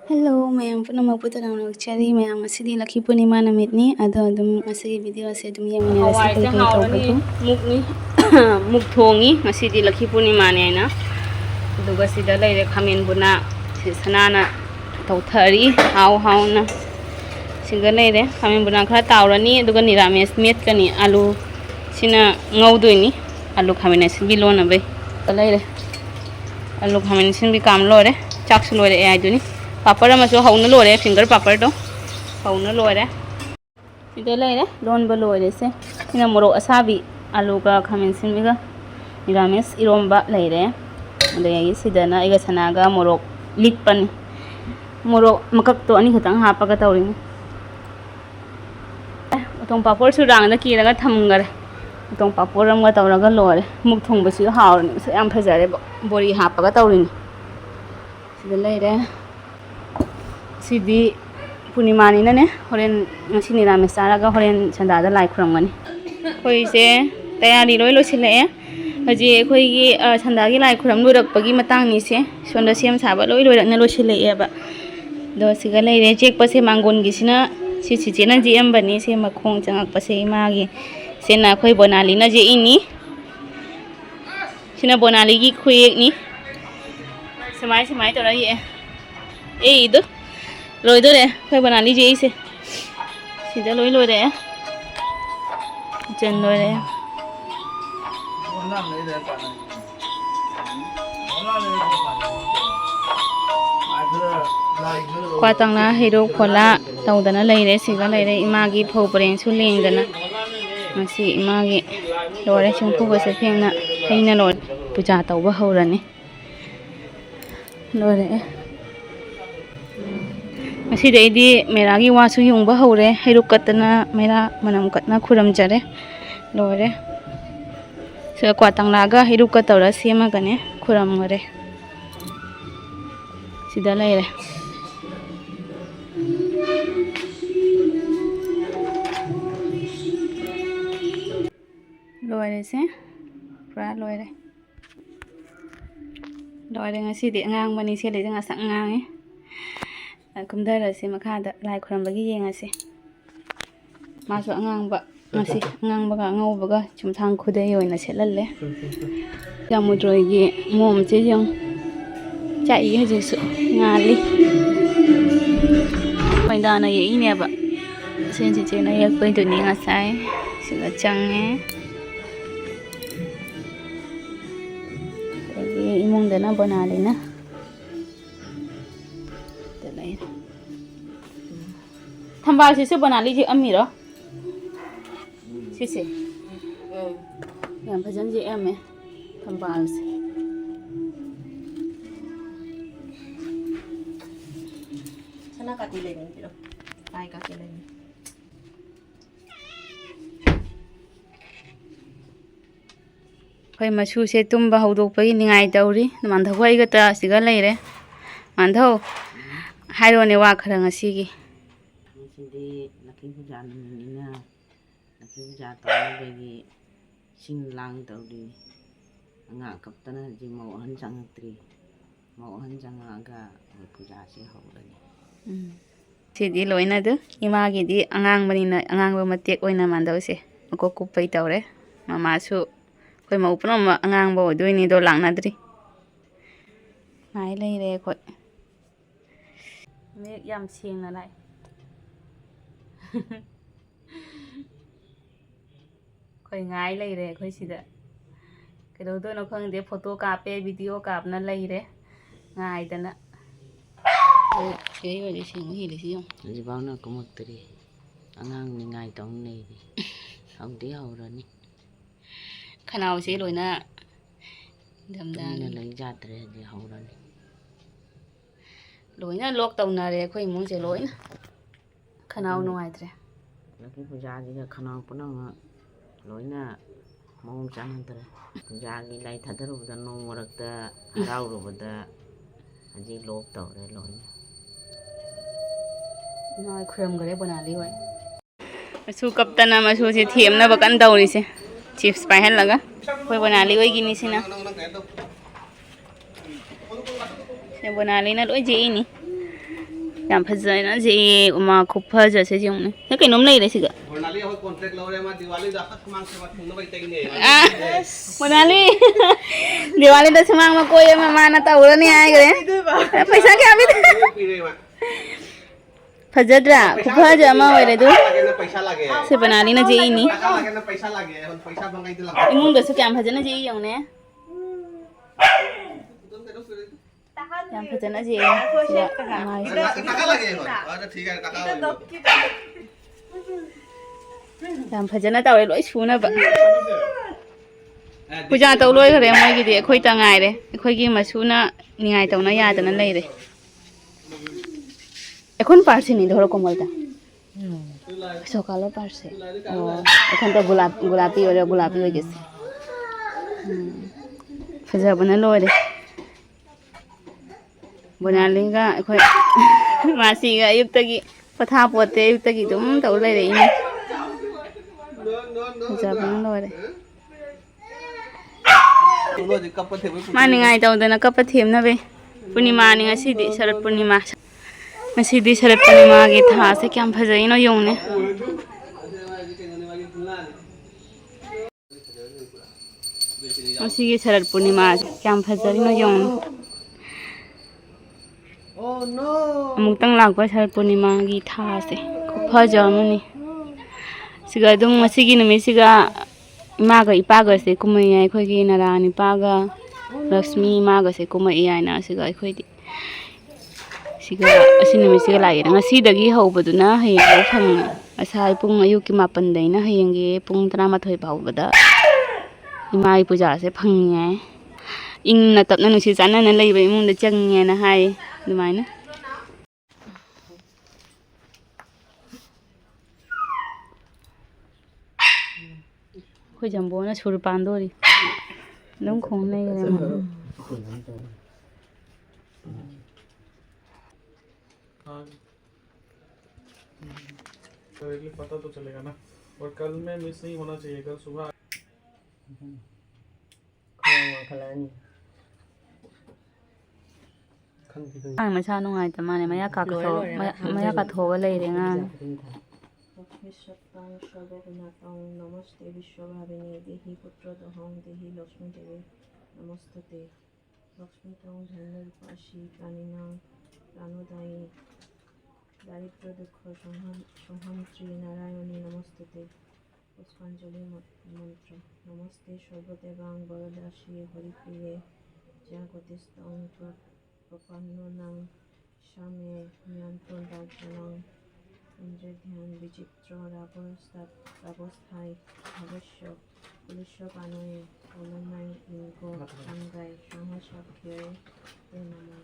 Hello, mayam Purnima putarang chari mayam asidi Lakhi Purnima namitni ado adum asigi video ase adum yamani ase kai kai tawbadu mukni muk thongi ngasidi Lakhi Purnima ne na aduga sida leire khamen buna sanana tawthari haw na singa leire khamen buna khara tawrani aduga Niramesh met kani alu sina ngaudoini alu khamen asin bilona bai leire alu khamen sin bi kam lore chaksu lore ai duni पापड़ हौन लोरे finger पापड़ तो हौन लोरे इधर लेरे लोनब लोरे से इन मोरक असाबी आलू का खामेन सिनबिगा निरामिस इरोंबा लेरे अदगी सिदना इगा सनागा मोरक लिपनी मोरक मकक तो अनि खतंग हापगा तौरिनी उतों पापड़ सु रांगदा कीरगा थमगरे उतों पापड़ अमगा तौरगा लोरे मुक थोंबसि हावरनी याम फजारे बोरी हापगा तौरिनी सिदा लेरे सिदी पूर्णिमानी ने होरेन ngasi Niramesh चारागा होरेन संदादा लाइ खुरमगनी खोइसे तयारी लोइ लोसिले हजि खोइगी संदागी लाइ खुरम लुरकपगी मतंगनी से सोंदा सेम साबा लोइ लोइरकना लोसिले एबा दो सिगा लेरे चेकपसे मांगोनगी सिना सिचिचेना जेएमबनी से मखोंग चंगकपसे इमागी सेना खोइ बोनालीना जे इनी सिना बोनालीगी खुयेकनी समाय तोरा ये ए इदु लोई दो रे कोई बना लीजिए इसे सीधा लोई लो रे चन लो रे क्वातंगना हिरो खोला तौदना लेरे सिगा लेरे इमागी फौ परें सु लेंगदना मसी इमागी लोरे चुंफुगसे फेंगना हैना लोर पूजा तौबा हौरनी लोरे असीदी मेरागी वासु युंग हौरे हेरुक कतना मेरा मनम कतना खुरम जरे लोरे से क्वातंगलागा हेरुक तौरा सेमगने खुरम गरे सिदा लेरे लोरे से पूरा लोरे ngasi angang bani se le janga sak ngange kumdara se makada lai khurambagi yengase masu angangba ngasi angangbaga ngaubaga chumthang khude yoina selalle jamudroigi mom che jong chai hajisu ngali paindana ye ineba senji chena yak paintu ni ngasai siga change imong dana bonalina थंबाल से बना लीजिए अमीरो से भजन G M है थंबाल से सना काटी लेंगे फिर फ्राई काटी लेंगे कोई मछू से तुम बहुदोपगी निगाई तौरी मांधव गता सिगा लेरे मांधव हाइरोने वा खरा ngasiगी Sindi laki puja nina laki puja tawagi sing lang tawdi anga kaptana ji mau han changtri mau han changaga puja se hawrani sidi loina du imagi di angang manina angang ba matek oina mandau se ko kupai tawre mama su koi mau pnom angang ba doini do langnadri mai leire ko me yam singna lai कोई गाय ले रे कोई सीधा करो तो न खंग photo कापे video कापना ले रे गाय दना ये वाली सिंह ही लेसी यो जी बावना कमतरी angang ni ngai tong nei di hau di hau rani Khanaw से लोइना दमदा ne lai jatre di hau rani लोइना लोक तौना रे कोई मुंह से लोइना Khanaw नुआइत्रे laki puja ji ga khana puna loina mong chanantre puja gi lai thadaru da no morakta harau ro da aji lok tawre loina नॉय Khurram गरे बना ली होय मसु कप्ताना मसु से थेमना बकन दौरी से चिप्स पाहन लगा कोई बना ली होय गिनी सिना से बना ली ना लोई जे नी ꯌꯥꯝ ꯐꯖꯅ ꯁꯤ ꯎꯃꯥ ꯈꯨꯐꯖꯁꯦ ꯌꯦꯡꯉꯨꯅꯦ ꯅꯪ ꯀꯩꯅꯣꯝ ꯂꯩꯔꯦ ꯁꯤꯒ ꯃꯣꯅꯥꯂꯤ ꯗꯤꯋꯥꯂꯤꯗ ꯁꯨꯃꯥꯡ ꯃꯀꯣꯏ ꯑꯃ ꯃꯥꯅ ꯇꯧꯔꯅꯤ ꯍꯥꯏꯈ꯭ꯔꯦ ꯄꯩꯁꯥ ꯀꯌꯥ ꯄꯤꯗꯦ ꯐꯖꯗ꯭ꯔꯥ ꯈꯨꯐꯖ ꯑꯃ ꯑꯣꯏꯔꯦ ꯑꯗꯨ ꯁꯤ ꯕꯅꯥꯂꯤꯅ ꯌꯦꯛꯏꯅꯤ ꯏꯃꯨꯡꯗꯁꯨ ꯀꯌꯥꯝ ꯐꯖꯅ ꯌꯦꯛꯏ ꯌꯦꯡꯉꯨꯅꯦ ꯌꯥꯝ ꯐꯖꯅ ꯌꯦꯛꯏ ꯌꯥꯝ ꯐꯖꯅ ꯇꯧꯔꯦ ꯂꯣꯏ ꯁꯨꯅꯕ ꯄꯨꯖꯥ ꯇꯧ ꯂꯣꯏꯈ꯭ꯔꯦ ꯃꯣꯏꯒꯤꯗꯤ ꯑꯩꯈꯣꯏ ꯇ ꯉꯥꯏꯔꯦ ꯑꯩꯈꯣꯏꯒꯤ ꯃꯁꯨꯅ ꯅꯤꯡꯉꯥꯏ ꯇꯧꯅ ꯌꯥꯗꯅ ꯂꯩꯔꯦ এখন পারছিনি ধরো কোমলটা সকালে পারছে ও এখন তো গোলাপি হয়ে গেছে ফজবনা লরে ꯕꯣꯅꯥꯂꯤꯒ ꯑꯩꯈꯣꯏ ꯃꯥꯁꯤꯒ ꯑꯌꯨꯛꯇꯒꯤ ꯄꯣꯊꯥ ꯄꯣꯠꯇꯦ ꯑꯌꯨꯛꯇꯒꯤ ꯑꯗꯨꯝ ꯇꯧ ꯂꯩꯔꯛꯏꯅꯦ ꯐꯖꯕꯅ ꯂꯣꯏꯔꯦ ꯃꯥꯅꯤꯡꯉꯥꯏ ꯇꯧꯗꯅ ꯀꯞꯄ ꯊꯦꯝꯅꯕꯦ ꯄꯨꯔꯅꯤꯃꯥꯅꯤ ꯉꯁꯤꯗꯤ ꯁꯔꯠ ꯄꯨꯔꯅꯤꯃꯥ ꯉꯁꯤꯗꯤ ꯁꯔꯠ ꯄꯨꯔꯅꯤꯃꯥꯒꯤ ꯊꯥꯁꯦ ꯀꯌꯥꯝ ꯐꯖꯩꯅꯣ ꯌꯦꯡꯉꯨꯅꯦ ꯉꯁꯤꯒꯤ ꯁꯔꯠ ꯄꯨꯔꯅꯤꯃꯥꯁꯦ ꯀꯌꯥꯝ ꯐꯖꯔꯤꯅꯣ ꯌꯦꯡꯉꯨꯅꯦ ꯑꯃꯨꯛꯇꯪ ꯂꯥꯛꯄ ꯁꯔꯠ ꯄꯨꯔꯅꯤꯃꯥꯒꯤ ꯊꯥꯁꯦ ꯈꯨꯐꯖ ꯑꯃꯅꯤ ꯁꯤꯒ ꯑꯗꯨꯝ ꯉꯁꯤꯒꯤ ꯅꯨꯃꯤꯠꯁꯤꯒ ꯏꯃꯥꯒ ꯏꯄꯥꯒꯁꯦ ꯀꯨꯝꯃꯩ ꯌꯥꯏ ꯑꯩꯈꯣꯏꯒꯤ ꯅꯔꯥ ꯅꯤꯄꯥꯒ ꯂꯛꯁꯃꯤ ꯏꯃꯥꯒꯁꯦ ꯀꯨꯝꯃꯛꯏ ꯍꯥꯏꯅ ꯁꯤꯒ ꯑꯩꯈꯣꯏꯗꯤ ꯁꯤꯒ ꯑꯁꯤ ꯅꯨꯃꯤꯠꯁꯤꯒ ꯂꯥꯛꯑꯦꯅ ꯉꯁꯤꯗꯒꯤ ꯍꯧꯕꯗꯨꯅ ꯍꯌꯦꯡꯐꯥꯎ ꯐꯪꯉꯦ ꯉꯁꯥꯏ ꯄꯨꯡ ꯑꯌꯨꯛꯀꯤ 8ꯗꯩꯅ ꯍꯌꯦꯡꯒꯤ ꯄꯨꯡ 12 ꯐꯥꯎꯕꯗ ꯏꯃꯥꯒꯤ ꯄꯨꯖꯥꯁꯦ ꯐꯪꯉꯦ ꯏꯪꯅ ꯇꯞꯅ ꯅꯨꯡꯁꯤ ꯆꯥꯟꯅꯅ ꯂꯩꯕ ꯏꯃꯨꯡꯗ ꯆꯪꯉꯦꯅ ꯍꯥꯏ ꯑꯗꯨꯃꯥꯏꯅ ꯑꯩꯈꯣꯏ ꯖꯝꯕꯣꯅ ꯁꯨꯔ ꯄꯥꯟꯗꯣꯔꯤ ꯑꯗꯨꯝ ꯈꯣꯡ ꯂꯩꯈꯔꯦ पता तो चलेगा ना और कल में मिस नहीं होना चाहिए कल सुबह ꯑꯉꯥꯡ ꯃꯁꯥ ꯅꯨꯡꯉꯥꯏꯇ ꯃꯥꯅꯦ ꯃꯌꯥ ꯀꯥꯊꯣꯛꯑꯒ ꯂꯩꯔꯦ ꯑꯉꯥꯡ नमस्ते विश्वभाविनी देहि पुत्र दहं देहि लक्ष्मी देवी नमस्ते लक्ष्मी तौ धन्यरूपाशी प्राणिनां प्राणोदायी दारिद्र दुख संहंत्री नारायणी नमस्ते पुष्पांजलि मंत्र नमस्ते सर्वदेवां वरदाशी हरिप्रिये जागतिस्तं प्रपन्नानां शामे नियंत्रण राज्यानां इंद्र ध्यान विचित्र रावस्थाय भविष्य पुरुष पानोए ओलनाय इंगो सांगाय संहसाख्ये ते नमः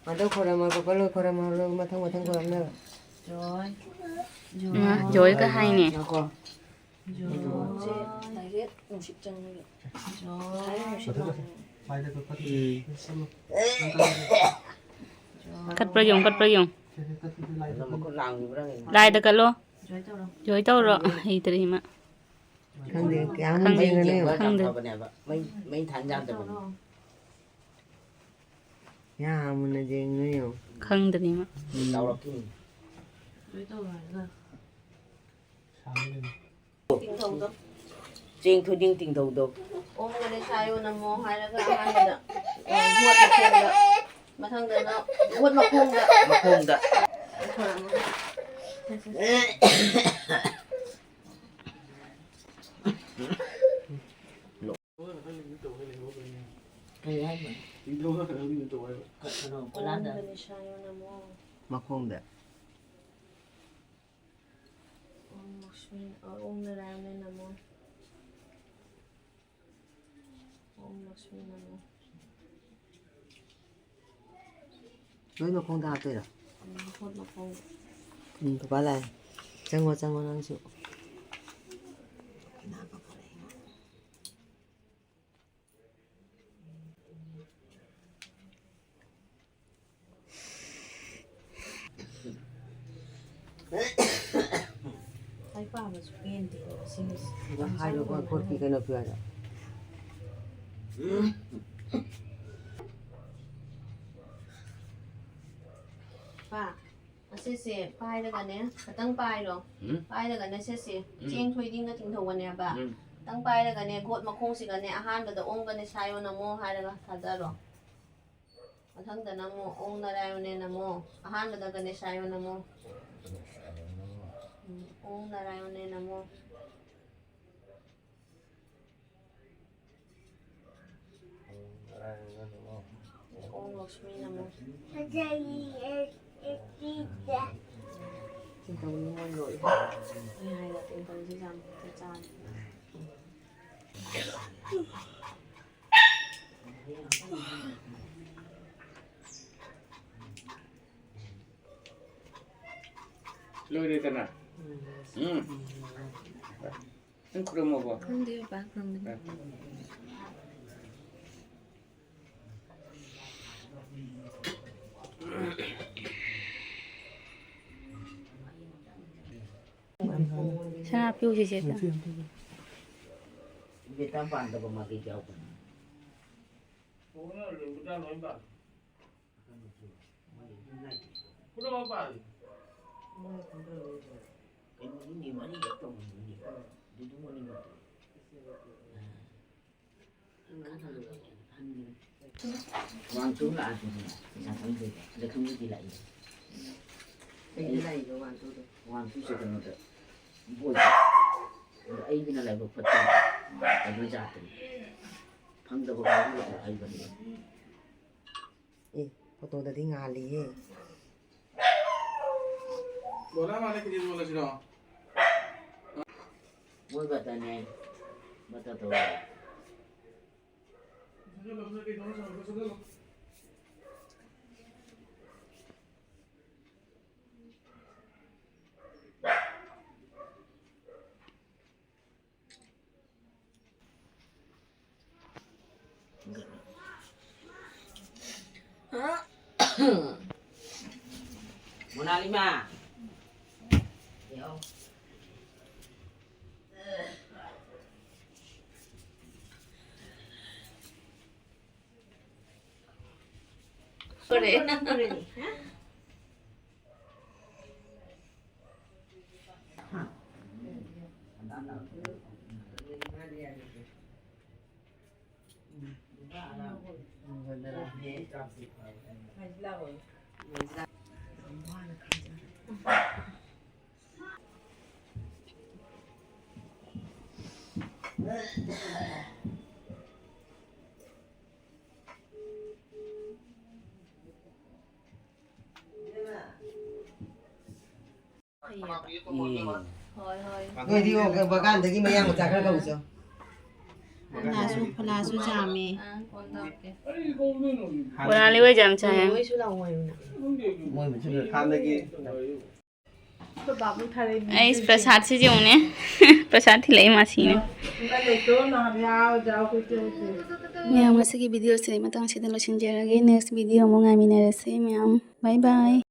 Ada khora ma papa lo khora ma lo mathang khora na joy ka hai ne ko cắt prayong lai da kalo joy tau ro hi tri ma khang de kya mun jing ne khang de mấy thành ra được ya mun ne jing ne yo khang de ma tao là cái jing thôi jing tình đầu đầu ôm cái này sai vô nằm mò hai là cái hai là huột một khung đó mà thằng đó nó huột một khung đó mà không được ओम नारायण नमो ओम लक्ष्मी नमो nói mà không đào tôi rồi hốt một khung bà lại chẳng ngon ăn chịu hai pha mà chụp yên thì xin hai đứa con cốt cái nào kia rồi ป้าꯑꯁꯤꯁꯦ ꯄꯥꯏꯔꯒꯅꯦ ꯈꯇꯪ ꯄꯥꯏꯔꯣ ꯄꯥꯏꯔꯒꯅꯦ ꯁꯤꯁꯦ ꯆꯦꯡ ꯊꯣꯏꯗꯤꯡꯒ ꯇꯤꯡꯊꯣꯛꯕꯅꯦꯕ ꯈꯇꯪ ꯄꯥꯏꯔꯒꯅꯦ God ꯃꯈꯣꯡꯁꯤꯒꯅꯦ ꯑꯍꯥꯟꯕꯗ ꯑꯣꯡꯒꯅꯦ ꯁꯥꯏꯌꯣ ꯅꯃꯣ ꯍꯥꯏꯔꯒ ꯊꯥꯗꯔꯣ ꯃꯊꯪꯗꯅ ꯑꯃꯨꯛ ꯑꯣꯡ ꯅꯔꯥꯌꯣꯅꯦ ꯅꯃꯣ ꯑꯍꯥꯟꯕꯗꯒꯅꯦ ꯁꯥꯏꯌꯣ ꯅꯃꯣ ओम नारायणे नमो ओम लक्ष्मी नमो चिंतौनी मोय लोई हायगा चिंतौनी जाम चान लोई तना Ini kurang apa? Dia apa? Sana piu je je. Kita pandai pemati jauh. Kurang apa? Ini mana jatuh ini? Di rumah ni betul. Wang tu lah tu ni. Sampai tu, ada kamu di lain. Di lain tu wang tu. Wang tu sekarang tu. Boleh. Ai bina lain berpetan. Ada jatuh. Pangda berapa tu ai bina. Foto tadi ngali. Bola mana kiri bola sih dong? Moi batanya, bata tu. Mona Lima. Yo. 그래 Người đi ô cái bagan thấy cái mấy em một chạc không sao? 플라수 자미 Wala liwa jam chaya. 왜 술라 와요 Moi mình chưa खाने की Ay is prasad se jone. Prasad thilai masi ne. Ma'am masigi video se matang sidan lo sinjarage next video mo ngaminarase ma'am. Bye bye.